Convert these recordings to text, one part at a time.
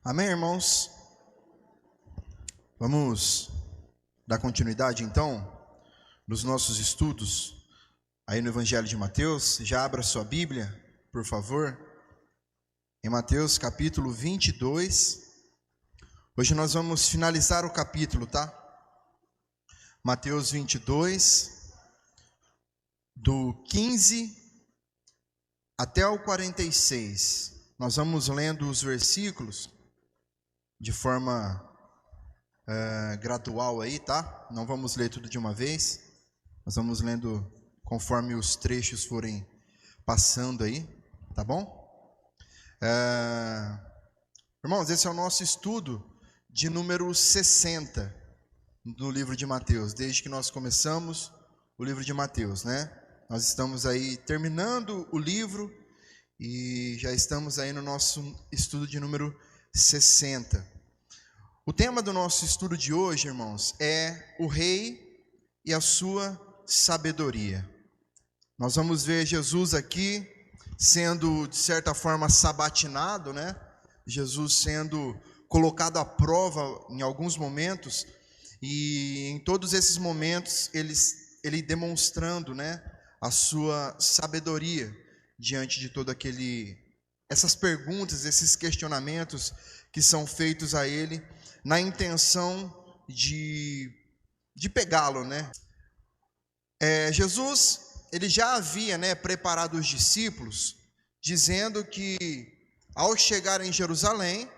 Amém, irmãos? Vamos dar continuidade, então, nos nossos estudos aí no Evangelho de Mateus. Já abra sua Bíblia, por favor, em Mateus capítulo 22. Hoje nós vamos finalizar o capítulo, tá? Mateus 22, do 15 até o 46. Nós vamos lendo os versículos de forma gradual aí, tá? Não vamos ler tudo de uma vez. Nós vamos lendo conforme os trechos forem passando aí, tá bom? Irmãos, esse é o nosso estudo de número 60 do livro de Mateus, desde que nós começamos o livro de Mateus, né? Nós estamos aí terminando o livro e já estamos aí no nosso estudo de número 60. O tema do nosso estudo de hoje, irmãos, é o rei e a sua sabedoria. Nós vamos ver Jesus aqui sendo, de certa forma, sabatinado, né? Jesus sendo colocado à prova em alguns momentos, e em todos esses momentos ele demonstrando, né, a sua sabedoria diante de todo essas perguntas, esses questionamentos que são feitos a ele na intenção de pegá-lo, né? Jesus, ele já havia, né, preparado os discípulos, dizendo que ao chegar em Jerusalém,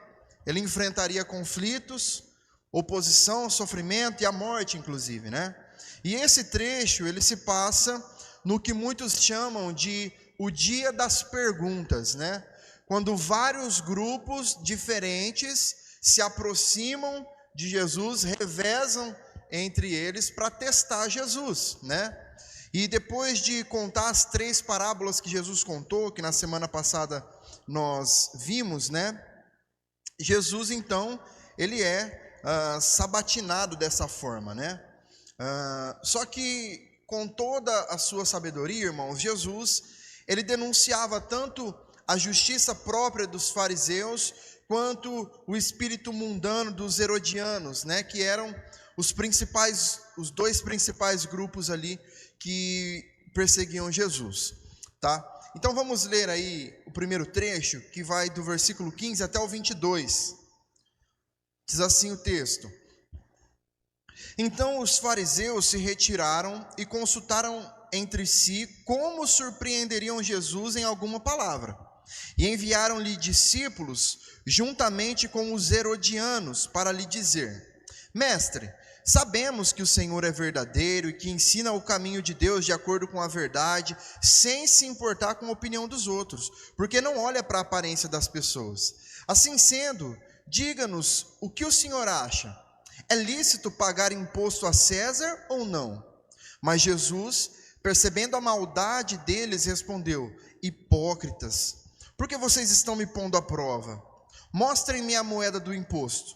ele enfrentaria conflitos, oposição, sofrimento e a morte, inclusive, né? E esse trecho, ele se passa no que muitos chamam de o dia das perguntas, né? Quando vários grupos diferentes se aproximam de Jesus, revezam entre eles para testar Jesus, né? E depois de contar as 3 parábolas que Jesus contou, que na semana passada nós vimos, né? Jesus, então, ele é sabatinado dessa forma, né? Só que com toda a sua sabedoria, irmãos, Jesus, ele denunciava tanto a justiça própria dos fariseus, quanto o espírito mundano dos herodianos, né? Que eram os 2 principais grupos ali que perseguiam Jesus, tá? Então vamos ler aí o primeiro trecho, que vai do versículo 15 até o 22. Diz assim o texto: Então os fariseus se retiraram e consultaram entre si como surpreenderiam Jesus em alguma palavra. E enviaram-lhe discípulos juntamente com os herodianos para lhe dizer: Mestre, sabemos que o Senhor é verdadeiro e que ensina o caminho de Deus de acordo com a verdade, sem se importar com a opinião dos outros, porque não olha para a aparência das pessoas. Assim sendo, diga-nos o que o Senhor acha. É lícito pagar imposto a César ou não? Mas Jesus, percebendo a maldade deles, respondeu: Hipócritas, por que vocês estão me pondo à prova? Mostrem-me a moeda do imposto.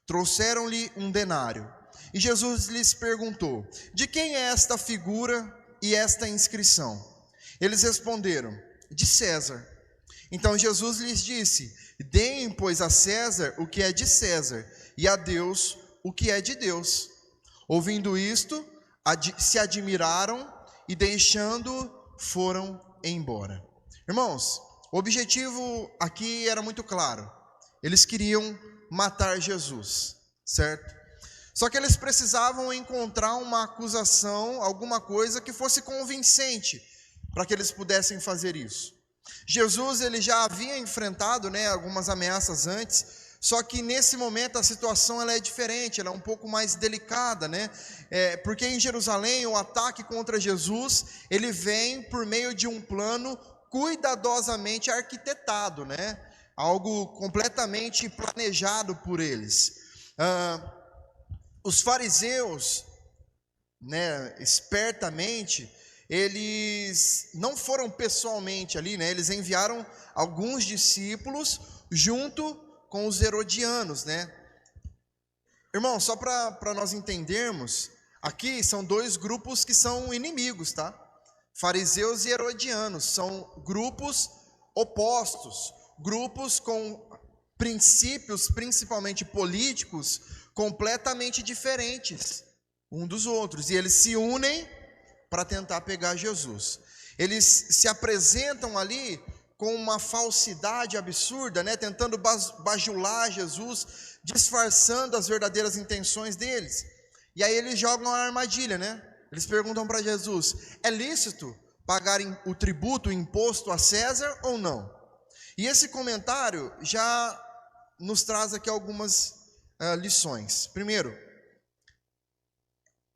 Trouxeram-lhe um denário. E Jesus lhes perguntou: De quem é esta figura e esta inscrição? Eles responderam: De César. Então Jesus lhes disse: Deem, pois, a César o que é de César, e a Deus o que é de Deus. Ouvindo isto, se admiraram e, deixando, foram embora. Irmãos, o objetivo aqui era muito claro. Eles queriam matar Jesus, certo? Só que eles precisavam encontrar uma acusação, alguma coisa que fosse convincente para que eles pudessem fazer isso. Jesus, ele já havia enfrentado, né, algumas ameaças antes, só que nesse momento a situação ela é diferente, ela é um pouco mais delicada, né? Porque em Jerusalém o ataque contra Jesus, ele vem por meio de um plano cuidadosamente arquitetado, né? Algo completamente planejado por eles. Os fariseus, né, espertamente, eles não foram pessoalmente ali, né? Eles enviaram alguns discípulos junto com os herodianos, né? Irmão, só para nós entendermos, aqui são 2 grupos que são inimigos, tá? Fariseus e herodianos são grupos opostos, grupos com princípios, principalmente políticos, completamente diferentes um dos outros, e eles se unem para tentar pegar Jesus. Eles se apresentam ali com uma falsidade absurda, né, tentando bajular Jesus, disfarçando as verdadeiras intenções deles. E aí eles jogam a armadilha, né? Eles perguntam para Jesus: é lícito pagarem o tributo, o imposto a César ou não? E esse comentário já nos traz aqui algumas lições. Primeiro,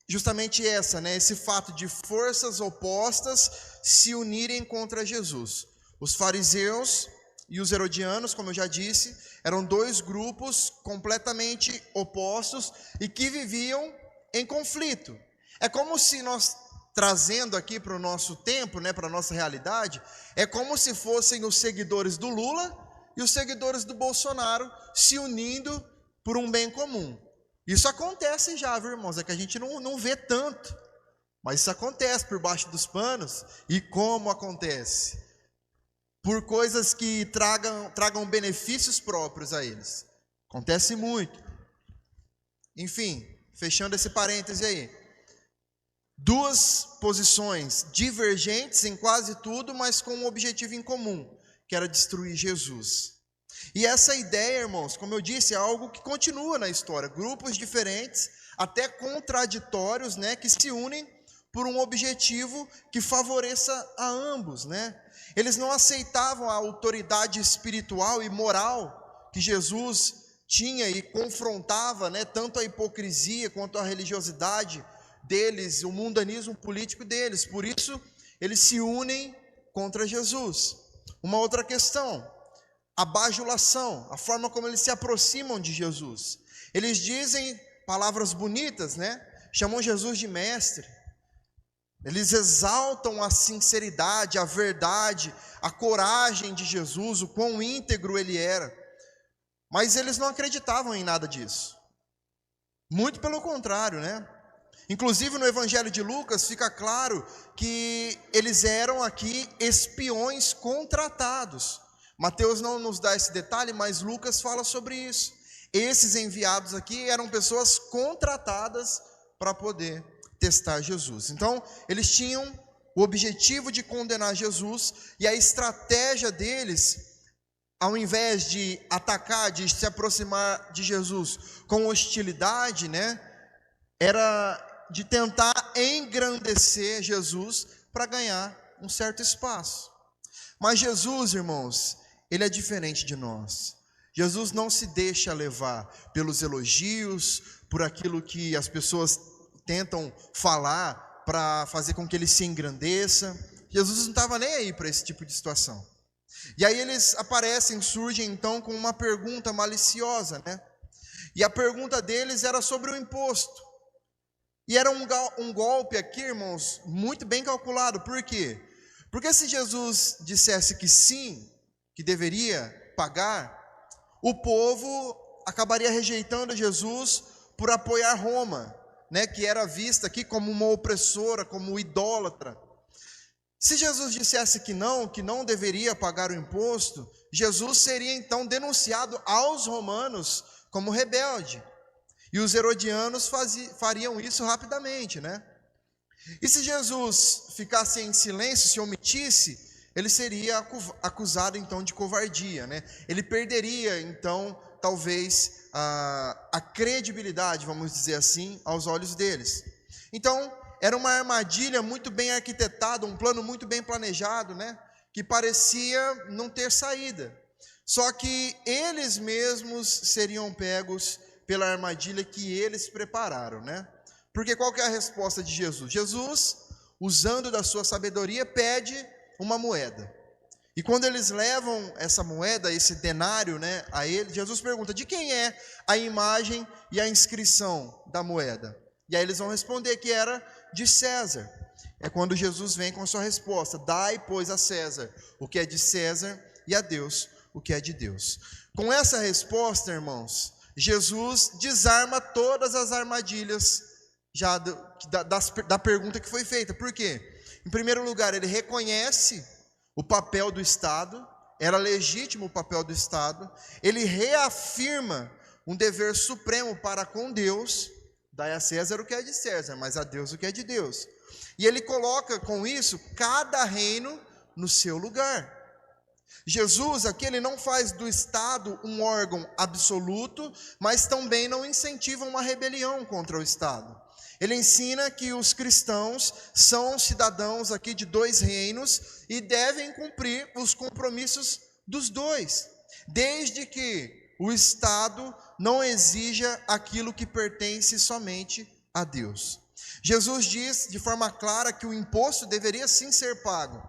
justamente essa, né? Esse fato de forças opostas se unirem contra Jesus. Os fariseus e os herodianos, como eu já disse, eram dois grupos completamente opostos e que viviam em conflito. É como se nós, trazendo aqui para o nosso tempo, né, para a nossa realidade, é como se fossem os seguidores do Lula e os seguidores do Bolsonaro se unindo por um bem comum. Isso acontece já, viu, irmãos? É que a gente não vê tanto, mas isso acontece por baixo dos panos. E como acontece? Por coisas que tragam benefícios próprios a eles. Acontece muito. Enfim, fechando esse parêntese aí. Duas posições divergentes em quase tudo, mas com um objetivo em comum, que era destruir Jesus. E essa ideia, irmãos, como eu disse, é algo que continua na história. Grupos diferentes, até contraditórios, né, que se unem por um objetivo que favoreça a ambos, né? Eles não aceitavam a autoridade espiritual e moral que Jesus tinha e confrontava, né, tanto a hipocrisia quanto a religiosidade deles, o mundanismo político deles. Por isso, eles se unem contra Jesus. Uma outra questão: a bajulação, a forma como eles se aproximam de Jesus. Eles dizem palavras bonitas, né? Chamam Jesus de mestre. Eles exaltam a sinceridade, a verdade, a coragem de Jesus, o quão íntegro ele era. Mas eles não acreditavam em nada disso. Muito pelo contrário, né? Inclusive no Evangelho de Lucas fica claro que eles eram aqui espiões contratados. Mateus não nos dá esse detalhe, mas Lucas fala sobre isso. Esses enviados aqui eram pessoas contratadas para poder testar Jesus. Então, eles tinham o objetivo de condenar Jesus, e a estratégia deles, ao invés de atacar, de se aproximar de Jesus com hostilidade, né, era de tentar engrandecer Jesus para ganhar um certo espaço. Mas Jesus, irmãos, ele é diferente de nós. Jesus não se deixa levar pelos elogios, por aquilo que as pessoas tentam falar para fazer com que ele se engrandeça. Jesus não estava nem aí para esse tipo de situação. E aí eles surgem então com uma pergunta maliciosa, né? E a pergunta deles era sobre o imposto. E era um golpe aqui, irmãos, muito bem calculado. Por quê? Porque se Jesus dissesse que sim, que deveria pagar, o povo acabaria rejeitando Jesus por apoiar Roma, né, que era vista aqui como uma opressora, como idólatra. Se Jesus dissesse que não deveria pagar o imposto, Jesus seria então denunciado aos romanos como rebelde. E os herodianos fariam isso rapidamente, né? E se Jesus ficasse em silêncio, se omitisse, ele seria acusado então de covardia, né? Ele perderia então talvez a credibilidade, vamos dizer assim, aos olhos deles. Então era uma armadilha muito bem arquitetada, um plano muito bem planejado, né? Que parecia não ter saída. Só que eles mesmos seriam pegos pela armadilha que eles prepararam, né? Porque qual que é a resposta de Jesus? Jesus, usando da sua sabedoria, pede uma moeda. E quando eles levam essa moeda, esse denário, né, a ele, Jesus pergunta: de quem é a imagem e a inscrição da moeda? E aí eles vão responder que era de César. É quando Jesus vem com a sua resposta: dai, pois, a César o que é de César e a Deus o que é de Deus. Com essa resposta, irmãos, Jesus desarma todas as armadilhas já da pergunta que foi feita. Por quê? Em primeiro lugar, ele reconhece o papel do Estado, era legítimo o papel do Estado, ele reafirma um dever supremo para com Deus, dai a César o que é de César, mas a Deus o que é de Deus. E ele coloca com isso cada reino no seu lugar. Jesus aqui, ele não faz do Estado um órgão absoluto, mas também não incentiva uma rebelião contra o Estado. Ele ensina que os cristãos são cidadãos aqui de dois reinos e devem cumprir os compromissos dos dois, desde que o Estado não exija aquilo que pertence somente a Deus. Jesus diz de forma clara que o imposto deveria sim ser pago,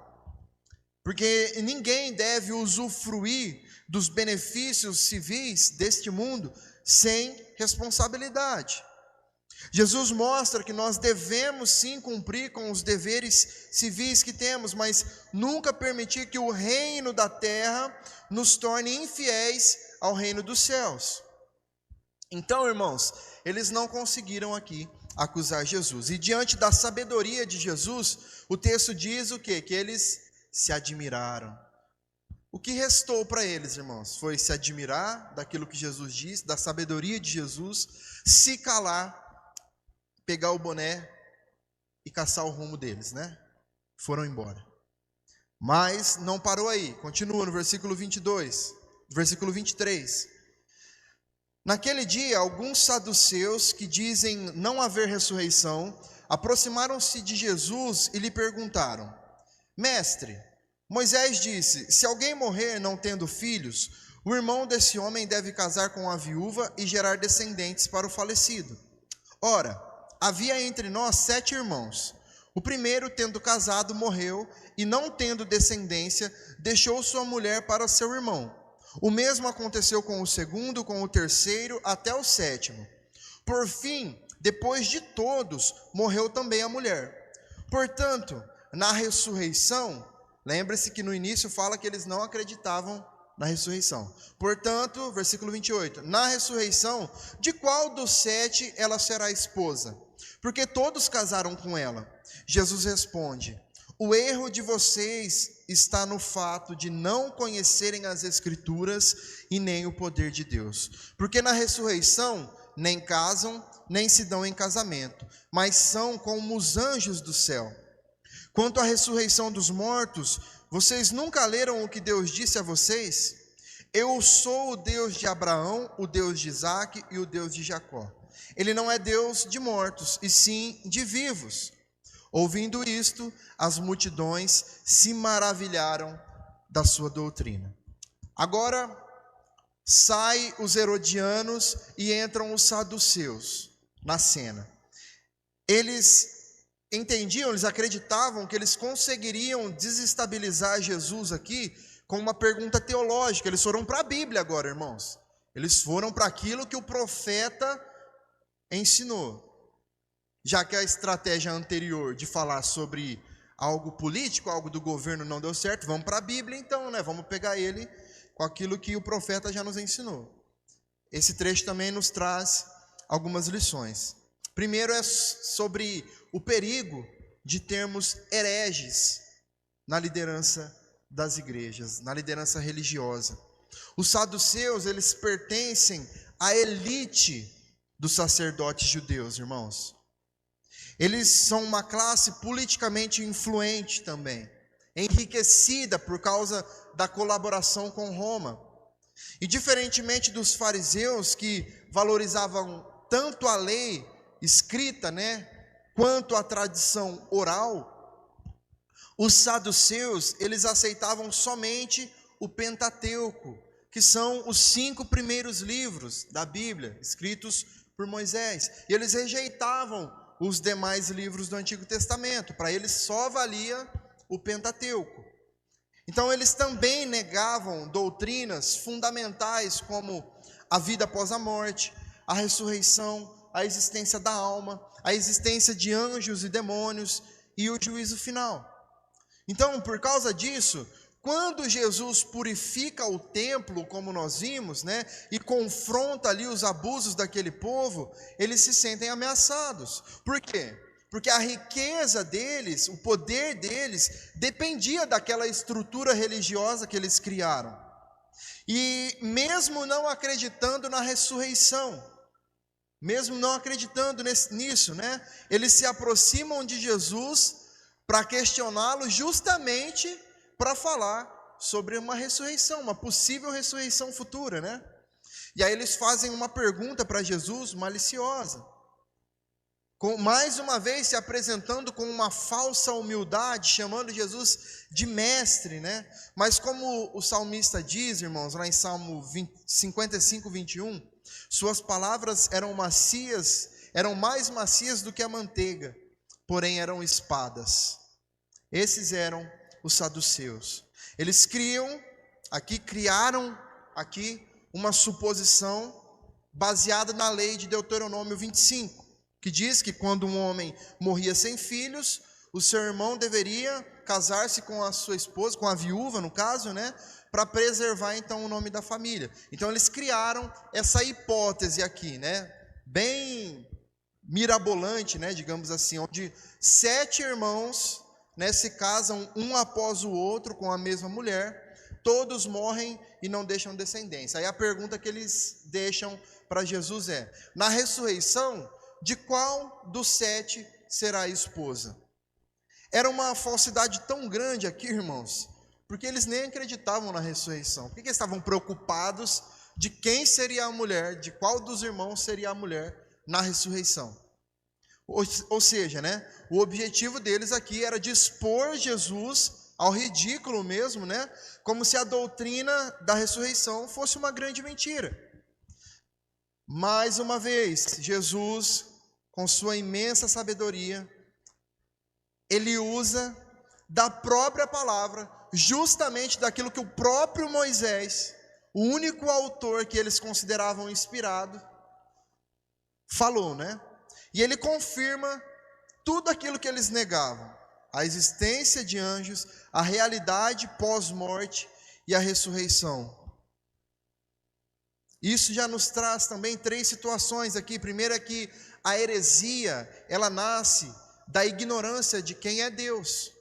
porque ninguém deve usufruir dos benefícios civis deste mundo sem responsabilidade. Jesus mostra que nós devemos sim cumprir com os deveres civis que temos, mas nunca permitir que o reino da terra nos torne infiéis ao reino dos céus. Então, irmãos, eles não conseguiram aqui acusar Jesus. E diante da sabedoria de Jesus, o texto diz o quê? Que eles se admiraram. O que restou para eles, irmãos, foi se admirar daquilo que Jesus disse, da sabedoria de Jesus, se calar, pegar o boné e caçar o rumo deles, né? Foram embora. Mas não parou aí, continua no versículo 22, versículo 23. Naquele dia, alguns saduceus que dizem não haver ressurreição, aproximaram-se de Jesus e lhe perguntaram: Mestre, Moisés disse, se alguém morrer não tendo filhos, o irmão desse homem deve casar com a viúva e gerar descendentes para o falecido. Ora, havia entre nós 7 irmãos. O primeiro, tendo casado, morreu, e não tendo descendência, deixou sua mulher para seu irmão. O mesmo aconteceu com o segundo, com o terceiro, até o 7º. Por fim, depois de todos, morreu também a mulher. Portanto, na ressurreição, lembre-se que no início fala que eles não acreditavam na ressurreição. Portanto, versículo 28, na ressurreição, de qual dos 7 ela será esposa? Porque todos casaram com ela. Jesus responde: o erro de vocês está no fato de não conhecerem as Escrituras e nem o poder de Deus. Porque na ressurreição nem casam, nem se dão em casamento, mas são como os anjos do céu. Quanto à ressurreição dos mortos, vocês nunca leram o que Deus disse a vocês? Eu sou o Deus de Abraão, o Deus de Isaque e o Deus de Jacó. Ele não é Deus de mortos, e sim de vivos. Ouvindo isto, as multidões se maravilharam da sua doutrina. Agora, saem os herodianos e entram os saduceus na cena. Eles entendiam, eles acreditavam que eles conseguiriam desestabilizar Jesus aqui com uma pergunta teológica. Eles foram para a Bíblia agora, irmãos. Eles foram para aquilo que o profeta ensinou. Já que a estratégia anterior de falar sobre algo político, algo do governo não deu certo, vamos para a Bíblia então, né? Vamos pegar ele com aquilo que o profeta já nos ensinou. Esse trecho também nos traz algumas lições. Primeiro é sobre o perigo de termos hereges na liderança das igrejas, na liderança religiosa. Os saduceus, eles pertencem à elite dos sacerdotes judeus, irmãos. Eles são uma classe politicamente influente também, enriquecida por causa da colaboração com Roma. E diferentemente dos fariseus, que valorizavam tanto a lei escrita, quanto a tradição oral, os saduceus, eles aceitavam somente o Pentateuco, que são os 5 primeiros livros da Bíblia, escritos por Moisés. E eles rejeitavam os demais livros do Antigo Testamento. Para eles só valia o Pentateuco. Então eles também negavam doutrinas fundamentais como a vida após a morte, a ressurreição, a existência da alma, a existência de anjos e demônios e o juízo final. Então, por causa disso, quando Jesus purifica o templo, como nós vimos, e confronta ali os abusos daquele povo, eles se sentem ameaçados. Por quê? porque a riqueza deles, o poder deles, dependia daquela estrutura religiosa que eles criaram. E mesmo não acreditando na ressurreição, mesmo não acreditando nisso, né? Eles se aproximam de Jesus para questioná-lo, justamente para falar sobre uma ressurreição, uma possível ressurreição futura, né? E aí eles fazem uma pergunta para Jesus maliciosa, mais uma vez se apresentando com uma falsa humildade, chamando Jesus de mestre, né? Mas como o salmista diz, irmãos, lá em Salmo 55, 21, suas palavras eram macias, eram mais macias do que a manteiga, porém eram espadas. Esses eram os saduceus. Eles criaram aqui uma suposição baseada na lei de Deuteronômio 25, que diz que quando um homem morria sem filhos, o seu irmão deveria casar-se com a sua esposa, com a viúva no caso, né, para preservar então o nome da família. Então eles criaram essa hipótese aqui, né, bem mirabolante, né, digamos assim, onde 7 irmãos, né, se casam um após o outro com a mesma mulher, todos morrem e não deixam descendência. Aí a pergunta que eles deixam para Jesus é: na ressurreição, de qual dos 7 será a esposa? Era uma falsidade tão grande aqui, irmãos, porque eles nem acreditavam na ressurreição. Por que eles estavam preocupados de quem seria a mulher, de qual dos irmãos seria a mulher na ressurreição? Ou seja, né, o objetivo deles aqui era de expor Jesus ao ridículo mesmo, né, como se a doutrina da ressurreição fosse uma grande mentira. Mais uma vez, Jesus, com sua imensa sabedoria, ele usa da própria palavra, justamente daquilo que o próprio Moisés, o único autor que eles consideravam inspirado, falou, né? E ele confirma tudo aquilo que eles negavam: a existência de anjos, a realidade pós-morte e a ressurreição. Isso já nos traz também 3 situações aqui. Primeiro é que a heresia, ela nasce da ignorância de quem é Deus.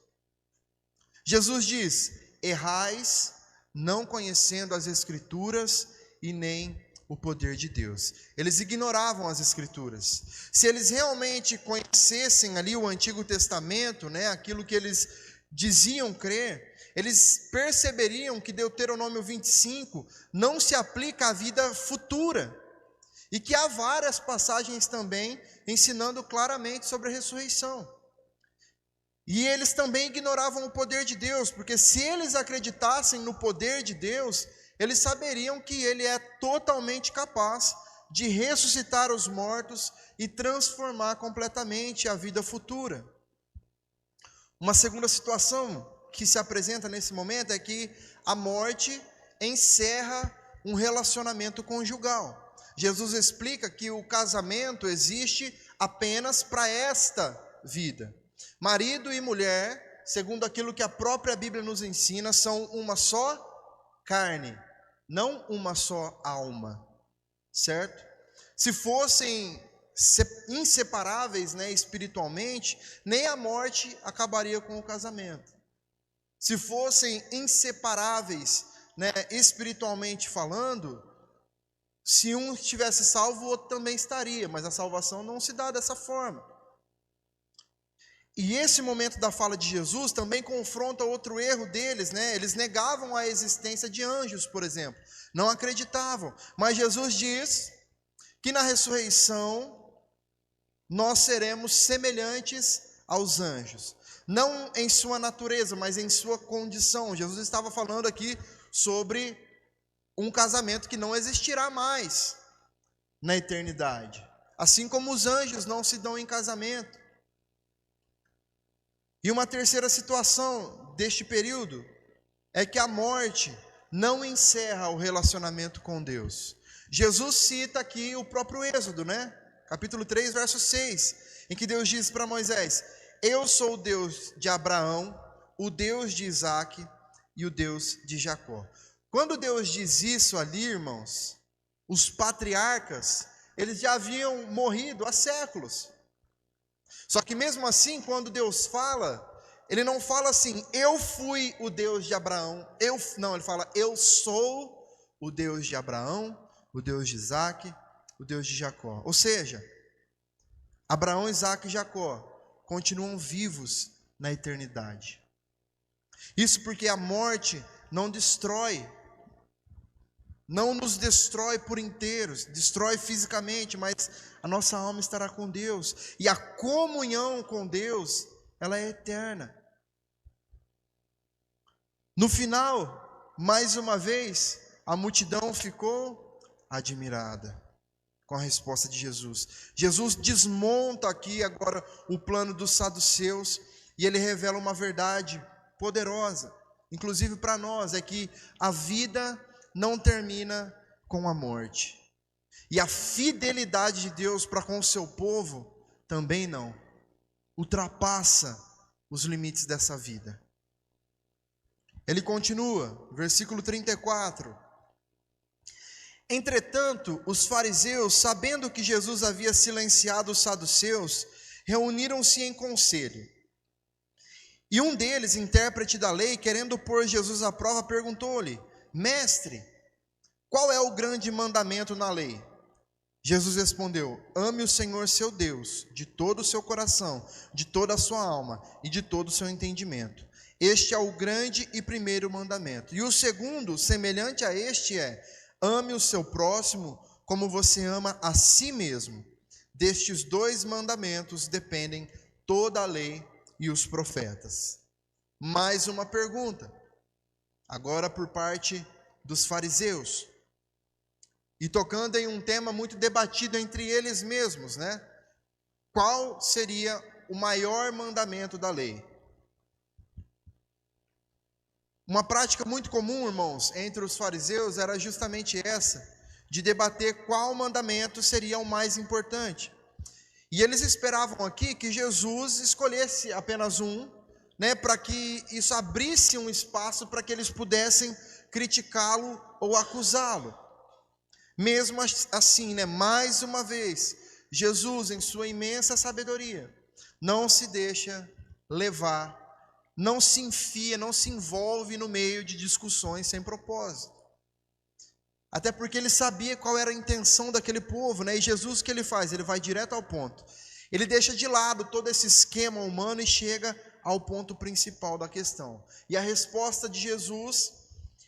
Jesus diz: errais, não conhecendo as Escrituras e nem o poder de Deus. Eles ignoravam as Escrituras. Se eles realmente conhecessem ali o Antigo Testamento, né, aquilo que eles diziam crer, eles perceberiam que Deuteronômio 25 não se aplica à vida futura, e que há várias passagens também ensinando claramente sobre a ressurreição. E eles também ignoravam o poder de Deus, porque se eles acreditassem no poder de Deus, eles saberiam que Ele é totalmente capaz de ressuscitar os mortos e transformar completamente a vida futura. Uma segunda situação que se apresenta nesse momento é que a morte encerra um relacionamento conjugal. Jesus explica que o casamento existe apenas para esta vida. Marido e mulher, segundo aquilo que a própria Bíblia nos ensina, são uma só carne, não uma só alma, certo? Se fossem inseparáveis, né, espiritualmente, nem a morte acabaria com o casamento. Se fossem inseparáveis, né, espiritualmente falando, se um estivesse salvo, o outro também estaria, mas a salvação não se dá dessa forma. E esse momento da fala de Jesus também confronta outro erro deles, né? Eles negavam a existência de anjos, por exemplo, não acreditavam. Mas Jesus diz que na ressurreição nós seremos semelhantes aos anjos. Não em sua natureza, mas em sua condição. Jesus estava falando aqui sobre um casamento que não existirá mais na eternidade. Assim como os anjos não se dão em casamento. E uma terceira situação deste período é que a morte não encerra o relacionamento com Deus. Jesus cita aqui o próprio Êxodo, né? Capítulo 3, verso 6, em que Deus diz para Moisés: eu sou o Deus de Abraão, o Deus de Isaque e o Deus de Jacó. Quando Deus diz isso ali, irmãos, os patriarcas, eles já haviam morrido há séculos. Só que mesmo assim, quando Deus fala, ele não fala assim, eu fui o Deus de Abraão, não, ele fala, eu sou o Deus de Abraão, o Deus de Isaac, o Deus de Jacó. Ou seja, Abraão, Isaac e Jacó continuam vivos na eternidade. Isso porque a morte não nos destrói por inteiros, destrói fisicamente, mas a nossa alma estará com Deus. E a comunhão com Deus, ela é eterna. No final, mais uma vez, a multidão ficou admirada com a resposta de Jesus. Jesus desmonta aqui agora o plano dos saduceus e ele revela uma verdade poderosa, inclusive para nós, é que a vida não termina com a morte. E a fidelidade de Deus para com o seu povo também não. Ultrapassa os limites dessa vida. Ele continua, versículo 34. Entretanto, os fariseus, sabendo que Jesus havia silenciado os saduceus, reuniram-se em conselho. E um deles, intérprete da lei, querendo pôr Jesus à prova, perguntou-lhe: Mestre, qual é o grande mandamento na lei? Jesus respondeu: ame o Senhor seu Deus, de todo o seu coração, de toda a sua alma e de todo o seu entendimento. Este é o grande e primeiro mandamento. E o segundo, semelhante a este, é: ame o seu próximo como você ama a si mesmo. Destes dois mandamentos dependem toda a lei e os profetas. Mais uma pergunta, agora por parte dos fariseus, e tocando em um tema muito debatido entre eles mesmos, né? Qual seria o maior mandamento da lei? Uma prática muito comum, irmãos, entre os fariseus era justamente essa, de debater qual mandamento seria o mais importante. E eles esperavam aqui que Jesus escolhesse apenas um, né, para que isso abrisse um espaço para que eles pudessem criticá-lo ou acusá-lo. Mesmo assim, né, mais uma vez, Jesus, em sua imensa sabedoria, não se deixa levar, não se enfia, não se envolve no meio de discussões sem propósito. Até porque ele sabia qual era a intenção daquele povo, né? E Jesus, o que ele faz? Ele vai direto ao ponto. Ele deixa de lado todo esse esquema humano e chega ao ponto principal da questão. E a resposta de Jesus,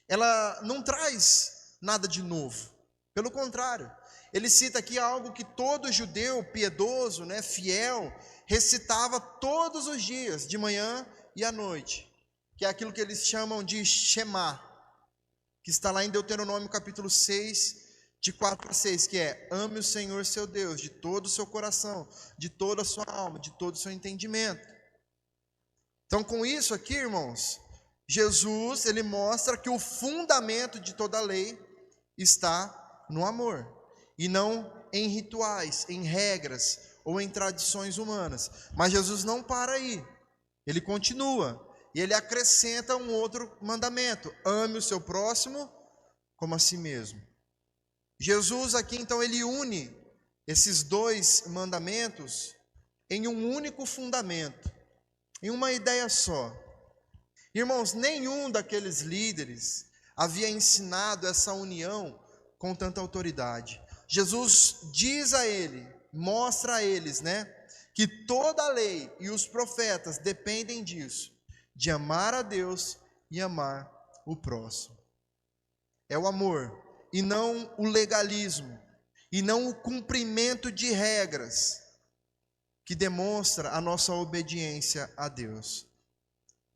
ela não traz nada de novo. Pelo contrário, ele cita aqui algo que todo judeu piedoso, né, fiel, recitava todos os dias, de manhã e à noite, que é aquilo que eles chamam de Shema, que está lá em Deuteronômio capítulo 6, de 4 a 6, que é: ame o Senhor seu Deus de todo o seu coração, de toda a sua alma, de todo o seu entendimento. Então, com isso aqui, irmãos, Jesus, ele mostra que o fundamento de toda a lei está no amor, e não em rituais, em regras ou em tradições humanas. Mas Jesus não para aí, ele continua, e ele acrescenta um outro mandamento: ame o seu próximo como a si mesmo. Jesus aqui, então, ele une esses dois mandamentos em um único fundamento, em uma ideia só. Irmãos, nenhum daqueles líderes havia ensinado essa união com tanta autoridade. Jesus diz a ele, mostra a eles, né, que toda a lei e os profetas dependem disso, de amar a Deus e amar o próximo. É o amor, e não o legalismo, e não o cumprimento de regras, que demonstra a nossa obediência a Deus,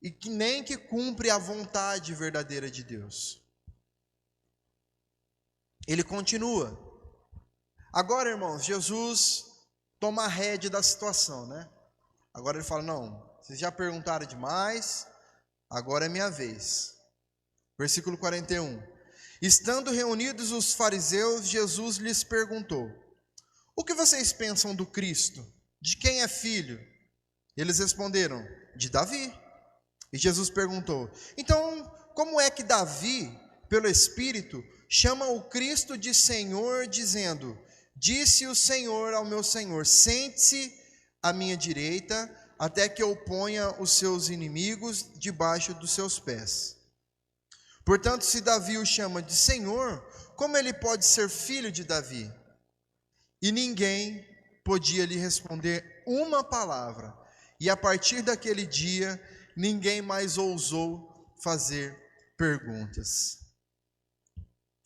e que nem que cumpre a vontade verdadeira de Deus. Ele continua. Agora, irmãos, Jesus toma a rédea da situação, né? Agora ele fala: não, vocês já perguntaram demais, agora é minha vez. Versículo 41. Estando reunidos os fariseus, Jesus lhes perguntou: o que vocês pensam do Cristo? De quem é filho? Eles responderam: de Davi. E Jesus perguntou: então, como é que Davi, pelo Espírito, chama o Cristo de Senhor, dizendo: disse o Senhor ao meu Senhor, sente-se à minha direita, até que eu ponha os seus inimigos debaixo dos seus pés. Portanto, se Davi o chama de Senhor, como ele pode ser filho de Davi? E ninguém podia lhe responder uma palavra. E a partir daquele dia, ninguém mais ousou fazer perguntas.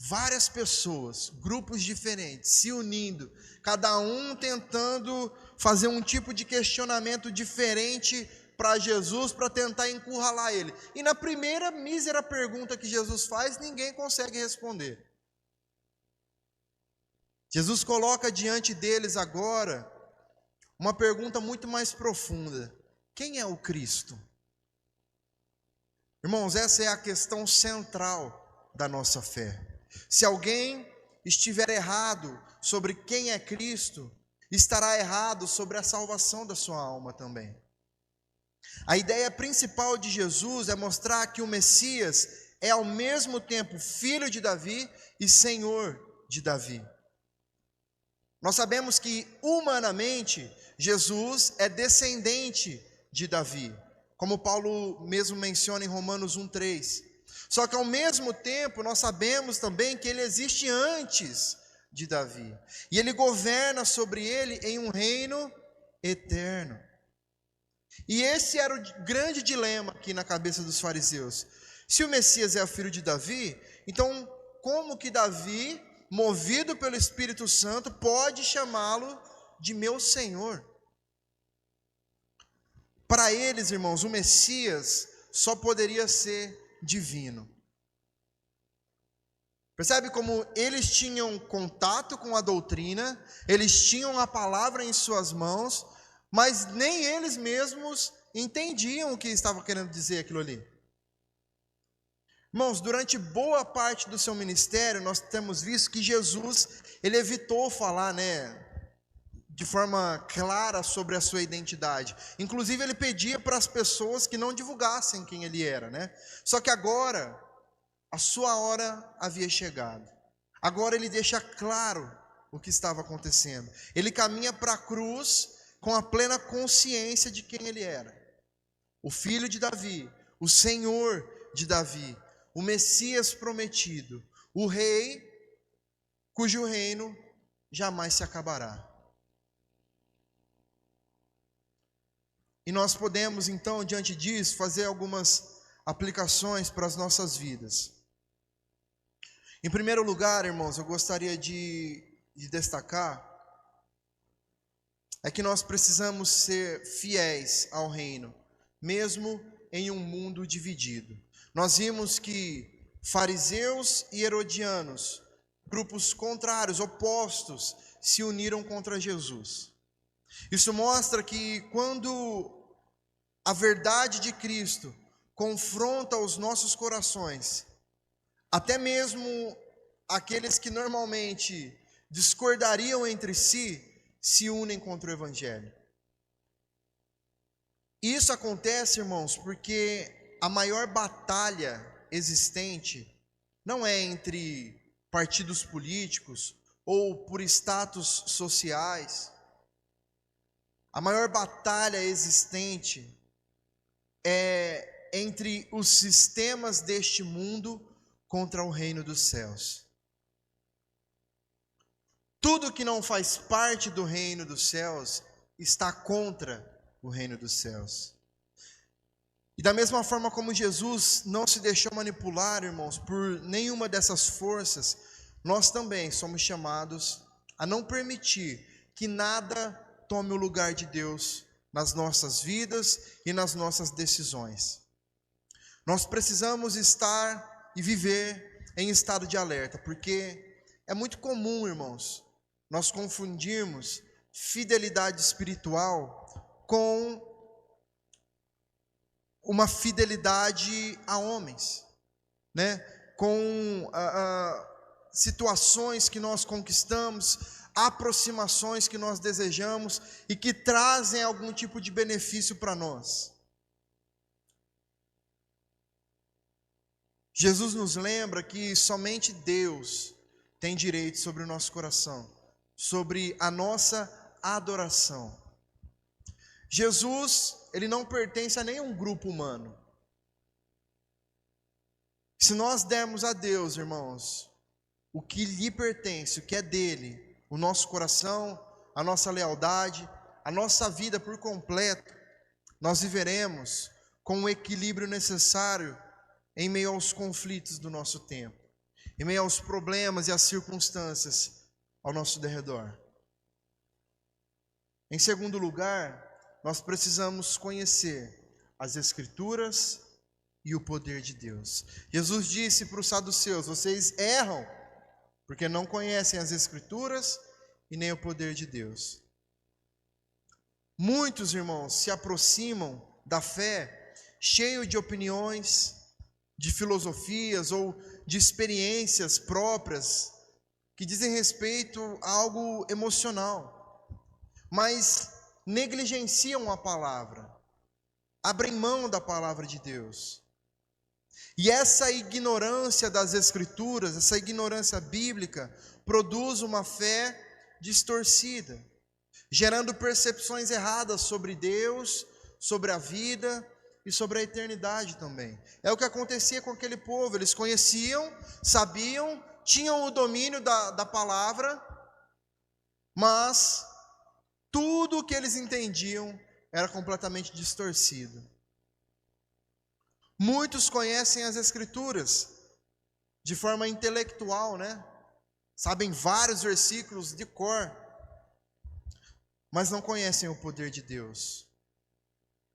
Várias pessoas, grupos diferentes, se unindo, cada um tentando fazer um tipo de questionamento diferente para Jesus, para tentar encurralar ele. E na primeira mísera pergunta que Jesus faz, ninguém consegue responder. Jesus coloca diante deles agora uma pergunta muito mais profunda: quem é o Cristo? Irmãos, essa é a questão central da nossa fé. Se alguém estiver errado sobre quem é Cristo, estará errado sobre a salvação da sua alma também. A ideia principal de Jesus é mostrar que o Messias é ao mesmo tempo filho de Davi e Senhor de Davi. Nós sabemos que humanamente Jesus é descendente de Davi, como Paulo mesmo menciona em Romanos 1:3. Só que ao mesmo tempo nós sabemos também que ele existe antes de Davi, e ele governa sobre ele em um reino eterno. E esse era o grande dilema aqui na cabeça dos fariseus. Se o Messias é o filho de Davi, então como que Davi, movido pelo Espírito Santo, pode chamá-lo de meu Senhor? Para eles, irmãos, o Messias só poderia ser divino. Percebe como eles tinham contato com a doutrina, eles tinham a palavra em suas mãos, mas nem eles mesmos entendiam o que estava querendo dizer aquilo ali. Irmãos, durante boa parte do seu ministério, nós temos visto que Jesus, ele evitou falar, de forma clara sobre a sua identidade. Inclusive, ele pedia para as pessoas que não divulgassem quem ele era, Só que agora, a sua hora havia chegado. Agora ele deixa claro o que estava acontecendo. Ele caminha para a cruz com a plena consciência de quem ele era. O filho de Davi, o Senhor de Davi, o Messias prometido, o rei cujo reino jamais se acabará. E nós podemos então, diante disso, fazer algumas aplicações para as nossas vidas. Em primeiro lugar, irmãos, eu gostaria de destacar é que nós precisamos ser fiéis ao reino, mesmo em um mundo dividido. Nós vimos que fariseus e herodianos, grupos contrários, opostos, se uniram contra Jesus. Isso mostra que quando a verdade de Cristo confronta os nossos corações, até mesmo aqueles que normalmente discordariam entre si, se unem contra o Evangelho. Isso acontece, irmãos, porque a maior batalha existente não é entre partidos políticos ou por status sociais. A maior batalha existente é entre os sistemas deste mundo contra o reino dos céus. Tudo que não faz parte do reino dos céus está contra o reino dos céus. E da mesma forma como Jesus não se deixou manipular, irmãos, por nenhuma dessas forças, nós também somos chamados a não permitir que nada tome o lugar de Deus nas nossas vidas e nas nossas decisões. Nós precisamos estar e viver em estado de alerta, porque é muito comum, irmãos, nós confundirmos fidelidade espiritual com uma fidelidade a homens, com situações que nós conquistamos, aproximações que nós desejamos e que trazem algum tipo de benefício para nós. Jesus nos lembra que somente Deus tem direito sobre o nosso coração, sobre a nossa adoração. Jesus, ele não pertence a nenhum grupo humano. Se nós dermos a Deus, irmãos, o que lhe pertence, o que é dele, o nosso coração, a nossa lealdade, a nossa vida por completo, nós viveremos com o equilíbrio necessário em meio aos conflitos do nosso tempo, em meio aos problemas e às circunstâncias ao nosso derredor. Em segundo lugar, nós precisamos conhecer as Escrituras e o poder de Deus. Jesus disse para os saduceus: vocês erram porque não conhecem as Escrituras e nem o poder de Deus. Muitos irmãos se aproximam da fé cheio de opiniões, de filosofias ou de experiências próprias que dizem respeito a algo emocional, mas negligenciam a palavra, abrem mão da palavra de Deus. E essa ignorância das Escrituras, essa ignorância bíblica, produz uma fé distorcida, gerando percepções erradas sobre Deus, sobre a vida e sobre a eternidade também. É o que acontecia com aquele povo. Eles conheciam, sabiam, tinham o domínio da palavra, mas tudo o que eles entendiam era completamente distorcido. Muitos conhecem as Escrituras de forma intelectual, né? Sabem vários versículos de cor, mas não conhecem o poder de Deus.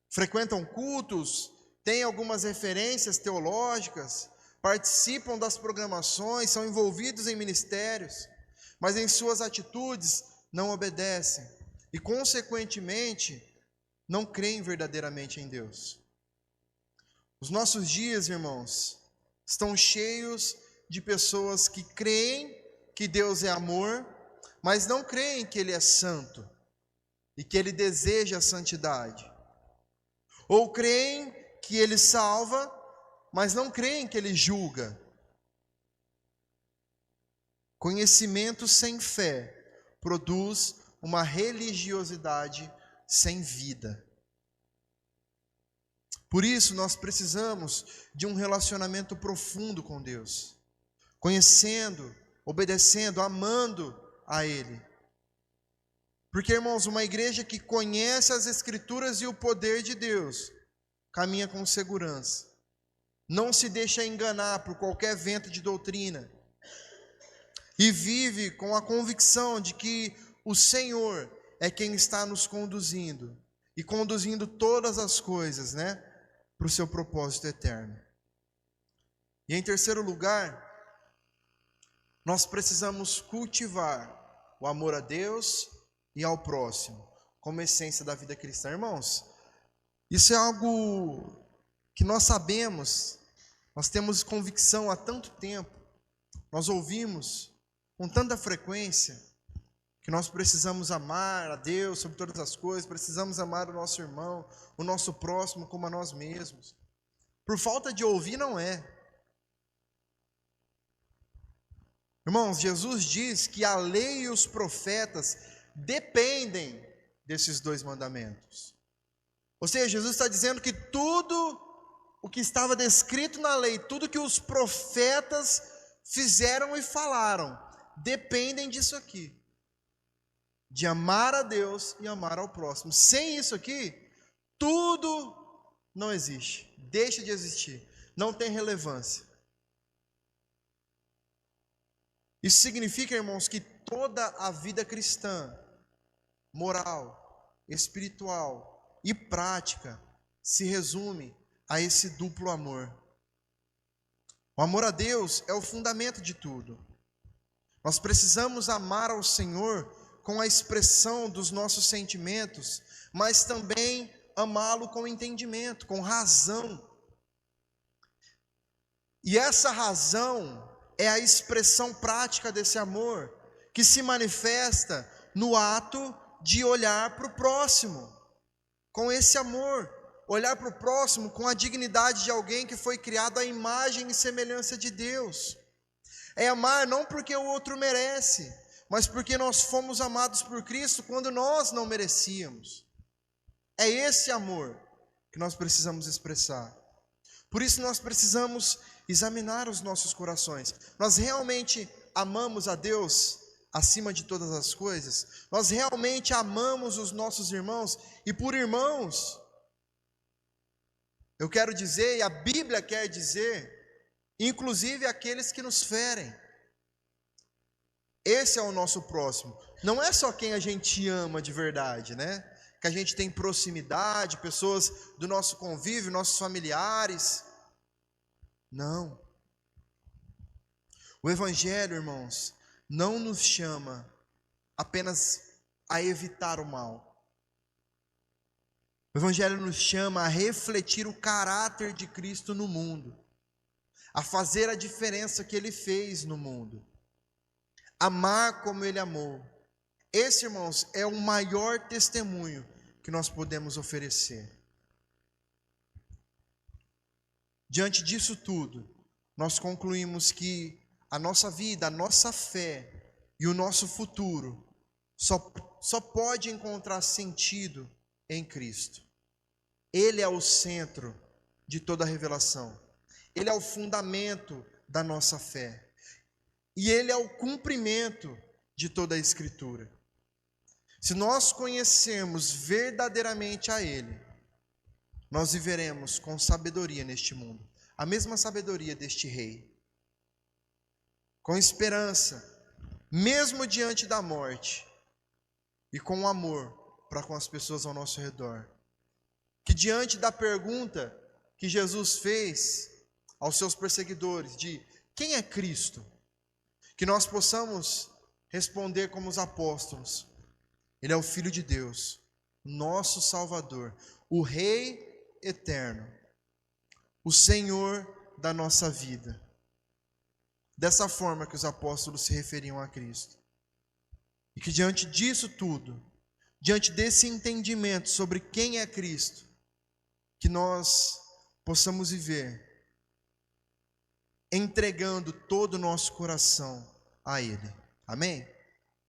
Frequentam cultos, têm algumas referências teológicas, participam das programações, são envolvidos em ministérios, mas em suas atitudes não obedecem e, consequentemente, não creem verdadeiramente em Deus. Os nossos dias, irmãos, estão cheios de pessoas que creem que Deus é amor, mas não creem que Ele é santo e que Ele deseja a santidade. Ou creem que Ele salva, mas não creem que Ele julga. Conhecimento sem fé produz uma religiosidade sem vida. Por isso, nós precisamos de um relacionamento profundo com Deus, conhecendo, obedecendo, amando a Ele. Porque, irmãos, uma igreja que conhece as Escrituras e o poder de Deus, caminha com segurança, não se deixa enganar por qualquer vento de doutrina, e vive com a convicção de que o Senhor é quem está nos conduzindo, e conduzindo todas as coisas, né, para o seu propósito eterno. E em terceiro lugar, nós precisamos cultivar o amor a Deus e ao próximo, como essência da vida cristã. Irmãos, isso é algo que nós sabemos, nós temos convicção há tanto tempo, nós ouvimos com tanta frequência, que nós precisamos amar a Deus sobre todas as coisas, precisamos amar o nosso irmão, o nosso próximo como a nós mesmos. Por falta de ouvir não é. Irmãos, Jesus diz que a lei e os profetas dependem desses dois mandamentos. Ou seja, Jesus está dizendo que tudo o que estava descrito na lei, tudo que os profetas fizeram e falaram, dependem disso aqui, de amar a Deus e amar ao próximo. Sem isso aqui, tudo não existe, deixa de existir, não tem relevância. Isso significa, irmãos, que toda a vida cristã, moral, espiritual e prática, se resume a esse duplo amor. O amor a Deus é o fundamento de tudo. Nós precisamos amar ao Senhor com a expressão dos nossos sentimentos, mas também amá-lo com entendimento, com razão. E essa razão é a expressão prática desse amor, que se manifesta no ato de olhar para o próximo, com esse amor, olhar para o próximo com a dignidade de alguém que foi criado à imagem e semelhança de Deus. É amar não porque o outro merece, mas porque nós fomos amados por Cristo quando nós não merecíamos. É esse amor que nós precisamos expressar. Por isso nós precisamos examinar os nossos corações. Nós realmente amamos a Deus acima de todas as coisas? Nós realmente amamos os nossos irmãos? E por irmãos, eu quero dizer, e a Bíblia quer dizer, inclusive aqueles que nos ferem. Esse é o nosso próximo. Não é só quem a gente ama de verdade, né? Que a gente tem proximidade, pessoas do nosso convívio, nossos familiares. Não. O Evangelho, irmãos, não nos chama apenas a evitar o mal. O Evangelho nos chama a refletir o caráter de Cristo no mundo, a fazer a diferença que Ele fez no mundo, amar como Ele amou. Esse, irmãos, é o maior testemunho que nós podemos oferecer. Diante disso tudo, nós concluímos que a nossa vida, a nossa fé e o nosso futuro só pode encontrar sentido em Cristo. Ele é o centro de toda a revelação. Ele é o fundamento da nossa fé. E Ele é o cumprimento de toda a Escritura. Se nós conhecermos verdadeiramente a Ele, nós viveremos com sabedoria neste mundo, a mesma sabedoria deste rei, com esperança, mesmo diante da morte, e com amor para com as pessoas ao nosso redor. Que diante da pergunta que Jesus fez aos seus perseguidores de quem é Cristo, que nós possamos responder como os apóstolos: Ele é o Filho de Deus, nosso Salvador, o Rei eterno, o Senhor da nossa vida. Dessa forma que os apóstolos se referiam a Cristo. E que diante disso tudo, diante desse entendimento sobre quem é Cristo, que nós possamos viver entregando todo o nosso coração a Ele. Amém?